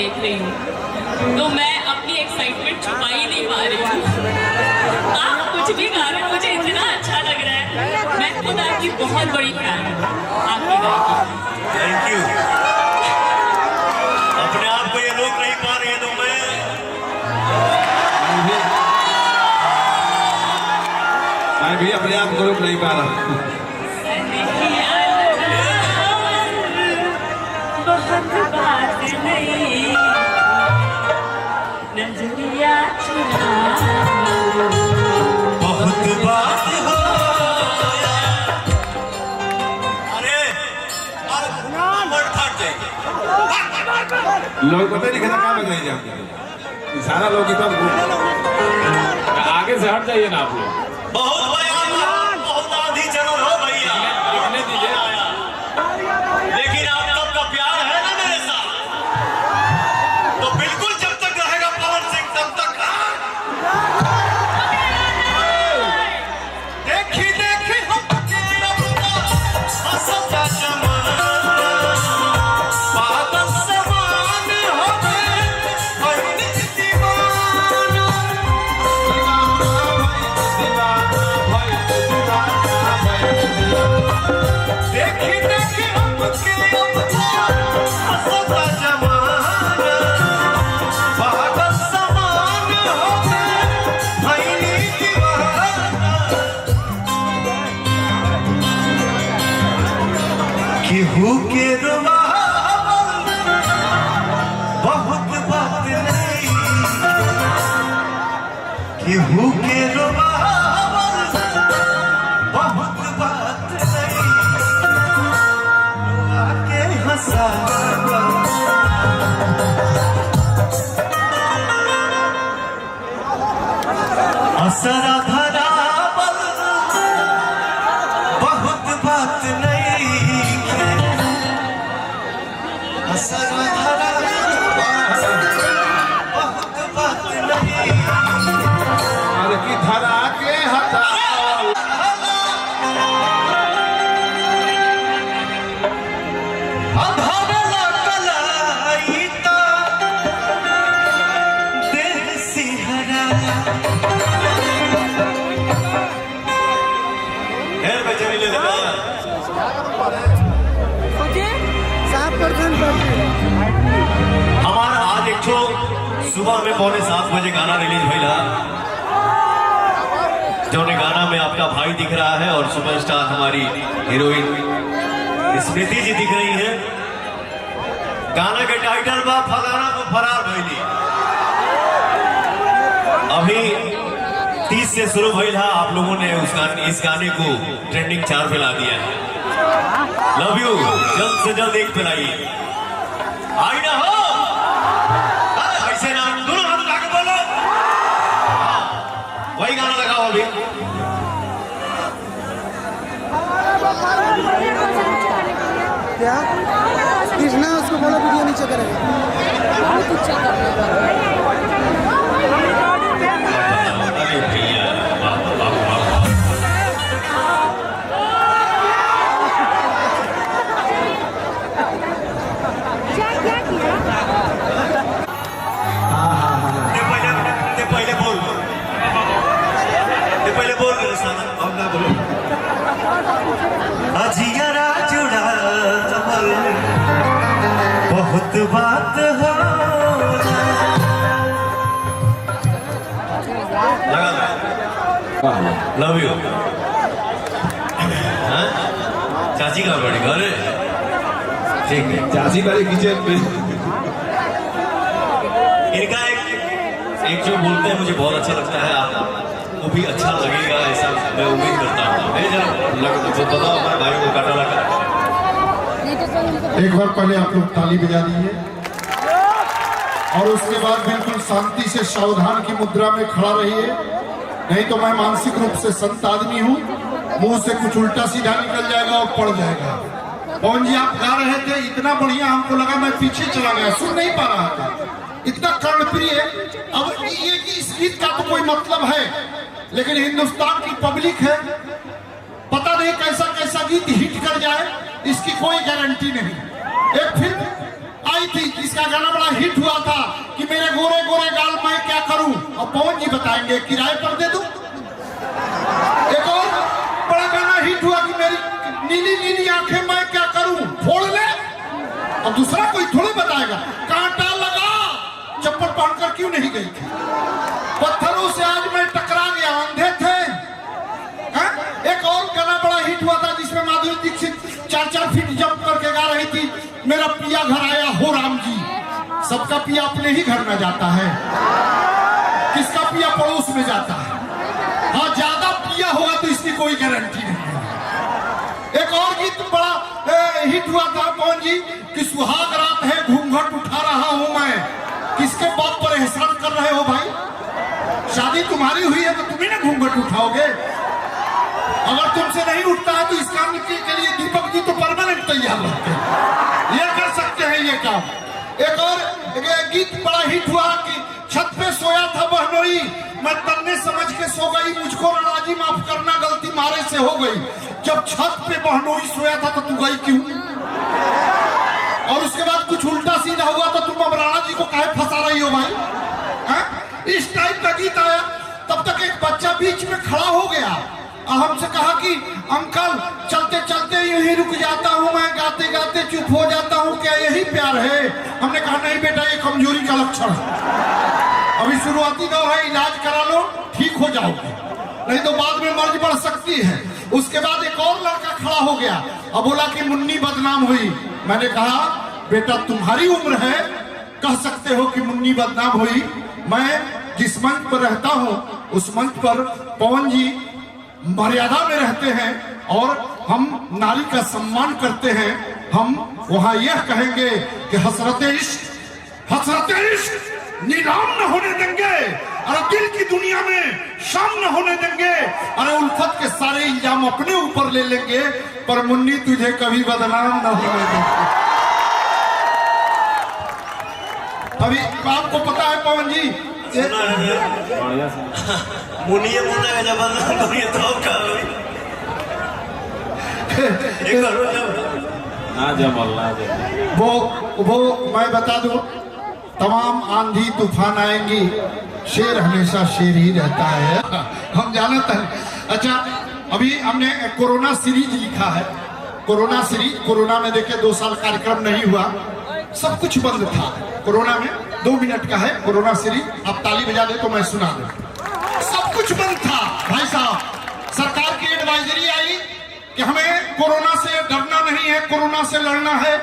देख रही हूँ तो मैं अपनी एक्साइटमेंट छुपा ही नहीं पा रही हूँ। आप कुछ भी गा रहे हैं, मुझे इतना अच्छा लग रहा है। मैं खुद आपकी बहुत बड़ी फैन हूँ, आपकी गायकी। Thank you. अपने आप को ये रोक नहीं पा रही है तो मैं भी अपने आप को रोक नहीं पा रहा। बहुत बात नहीं, नजरिया चुरा बहुत बात हो। अरे लोग पता नहीं कहना क्या बताइए आप सारा लोग आगे से हट जाइए ना आप लोग। बहुत बहुत आधी चैनल हो भैया, लिखने दीजिए। लेकिन आप सबका प्यार है ना मेरे साथ, तो बिल्कुल जब तक रहेगा पवन सिंह तब तक। देखी देखी हमके अपना हंसता जमाना, पागल समान हमें बड़ी दीवाना। देखी देखी हमके अपना हंसता जमाना, पागल समान हमें बड़ी दीवाना। केहू के रुबाब बहुत बात नहीं, केहू के रुबाब बहुत बात नहीं, रुआ के हंसावा। असरा धरावल बहुत बात नहीं, असरा धरावल बहुत बात नहीं। और की धरा के हटा अधरला कलाइता देह सिहरा। हेर में चली ले देना। हमारा आज एक ठो सुबह में 6:45 गाना रिलीज भइला, जौने गाना में आपका भाई दिख रहा है और सुपरस्टार हमारी हीरोइन स्मृति जी दिख रही है। गाना के टाइटल बा फलाना को फरार भइली। अभी 30 से शुरू भइला, आप लोगों ने इस गाने को ट्रेंडिंग 4 पे ला दिया है। लव यू, जल्द से जल्द 1 पे लाइए। आई ना हो ऐसे ना, दोनों हाथ उठा के बोलो। वही गाना लगाओ अभी। क्या कृष्णा उसको बोलो वीडियो नीचे करेगा। अरे भैया पहले बोल अब ना बोलो। अजियारा जुड़ा कमल बहुत बात हो। Love you. चाची कहाँ बैठी घर? ठीक है, चाची वाले किचन में। इनका एक जो बोलते हैं मुझे बहुत अच्छा लगता है, आप वो भी अच्छा लगेगा ऐसा मैं उम्मीद करता हूँ। तो बताओ हमारे भाई को काटा लगा। एक बार पहले आप लोग ताली बजा दीजिए और उसके बाद बिल्कुल शांति से सावधान की मुद्रा में खड़ा रहिए, नहीं तो मैं मानसिक रूप से संत आदमी हूँ, मुंह से कुछ उल्टा सीधा निकल जाएगा और पड़ जाएगा। पवन जी आप गा रहे थे इतना बढ़िया, हमको लगा मैं पीछे चला गया, सुन नहीं पा रहा था, इतना कर्णप्रिय। अब ये कि इस गीत का तो कोई मतलब है, लेकिन हिंदुस्तान की पब्लिक है, पता नहीं कैसा कैसा गीत हिट कर जाए, इसकी कोई गारंटी नहीं। एक फिल्म आई आई थी जिसका गाना बड़ा हिट हुआ था कि मेरे गोरे गोरे गाल मैं क्या करूं, और पवन जी बताएंगे किराए पर दे दूं। एक और बड़ा गाना हिट हुआ कि मेरी नीली नीली आंखें मैं क्या करूं, फोड़ ले। और दूसरा कोई थोड़ी बताएगा कांटा लगा चप्पल पहनकर क्यों नहीं गई थी, पत्थरों से आज मैं टकरा गया, अंधे थे। एक और गाना बड़ा हिट हुआ था जिसमें माधुरी दीक्षित 4-4 फीट जंप करके गा रही थी, मेरा पिया घर आया हो राम जी। सबका पिया अपने ही घर में जाता है, किसका पिया पड़ोस में जाता है। हाँ, ज्यादा पिया होगा तो इसकी कोई गारंटी नहीं है। एक और गीत बड़ा हिट हुआ था पवन जी कि सुहाग रात है घूंघट उठा रहा हूं मैं। किसके बाप पर एहसान कर रहे हो भाई, शादी तुम्हारी हुई है तो तुम्ही ना घूंघट उठाओगे। अगर तुमसे नहीं उठता है तो इस काम के लिए दीपक जी तो परमानेंट तैयार रहते हैं, ये कर सकते हैं ये काम। एक और गीत बड़ा हिट हुआ कि छत पे सोया था बहनोई, मैं तन्ने समझ के सो गई, मुझको राजी माफ करना गलती मारे से हो गई। जब छत पे बहनोई सोया था तो तू गई क्यों, और उसके बाद कुछ उल्टा सीधा हुआ तो तुम अब राणा जी को काहे फंसा रही हो भाई, है? इस टाइप का गीत आया। तब तक एक बच्चा बीच में खड़ा हो गया, हमसे कहा कि अंकल चलते चलते यही रुक जाता हूँ मैं, गाते गाते चुप हो जाता हूँ, क्या यही प्यार है। हमने कहा नहीं बेटा, ये कमजोरी का लक्षण है, अभी शुरुआती दौर है, इलाज करा लो ठीक हो जाओगे, नहीं तो बाद में मर्ज बढ़ सकती है। उसके बाद एक और लड़का खड़ा हो गया और बोला कि मुन्नी बदनाम हुई। मैंने कहा बेटा तुम्हारी उम्र है, कह सकते हो कि मुन्नी बदनाम हुई। मैं जिस मंच पर रहता हूँ उस मंच पर पवन जी मर्यादा में रहते हैं और हम नारी का सम्मान करते हैं। हम वहां यह कहेंगे कि हसरत इश्क नीलाम न होने देंगे, अरे दिल की दुनिया में शाम न होने देंगे, अरे उल्फत के सारे इल्जाम अपने ऊपर ले लेंगे, पर मुन्नी तुझे कभी बदनाम न होने देंगे। अभी आपको पता है पवन जी, मुनिया मुन्ना का जब बदनाम करिए तो क्या होगी? ना जमल ना जमल। वो मैं बता दूं, तमाम आंधी तूफान आएंगी, शेर हमेशा शेर ही रहता है, हम जानते हैं। अच्छा, अभी हमने कोरोना सीरीज लिखा है, कोरोना सीरीज। कोरोना में देखे 2 साल कार्यक्रम नहीं हुआ, सब कुछ बंद था कोरोना में। 2 मिनट का है कोरोना सीरीज, आप ताली बजा दे तो मैं सुना दूं। सब कुछ बंद था भाई साहब, सरकार की एडवाइजरी आई कि हमें कोरोना से डरना नहीं है, कोरोना से लड़ना है।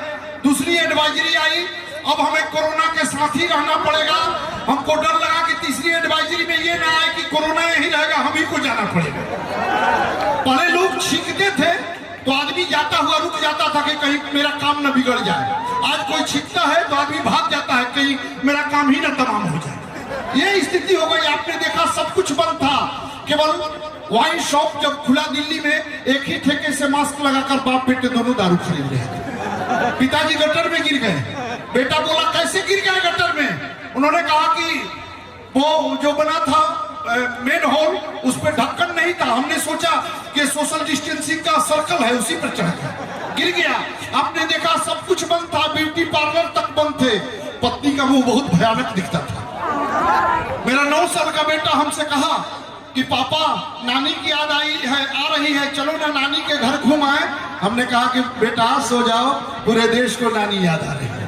दूसरी एडवाइजरी आई, अब हमें कोरोना के साथ ही रहना पड़ेगा। हमको डर लगा कि तीसरी एडवाइजरी में ये ना आए कि कोरोना यही रहेगा, हम ही को जाना पड़ेगा। पहले लोग छींकते थे तो आदमी जाता हुआ रुक जाता था कि कहीं मेरा काम न बिगड़ जाए, आज कोई छींकता है तो आदमी भाग जाता है कहीं मेरा काम ही न तमाम हो जाए। ये स्थिति हो गई। आपने देखा सब कुछ बंद था, केवल वाइन शॉप जब खुला दिल्ली में, एक ही ठेके से मास्क लगाकर बाप बेटे दोनों दारू खरीद रहे थे। पिताजी गटर में गिर गए, बेटा बोला कैसे गिर गए गटर में। उन्होंने कहा कि वो जो बना था मेन हॉल, उस पर ढक्कन नहीं था, हमने सोचा कि सोशल डिस्टेंसिंग का सर्कल है उसी पर चढ़ गया, गिर गया। आपने देखा सब कुछ बंद था, ब्यूटी पार्लर तक बंद थे। पत्नी का मुंह बहुत भयानक दिखता था। मेरा 9 साल का बेटा हमसे कहा कि पापा नानी की याद आ रही है, चलो ना नानी के घर घूम आए। हमने कहा कि बेटा सो जाओ, पूरे देश को नानी याद आ रही है।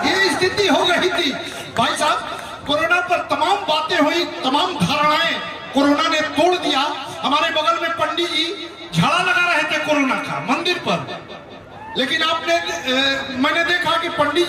ये स्थिति हो गई थी भाई साहब। कोरोना पर तमाम बातें हुई, तमाम धारणाएं कोरोना ने तोड़ दिया। हमारे बगल में पंडित जी झाड़ा लगा रहे थे कोरोना का मंदिर पर, लेकिन मैंने देखा कि पंडित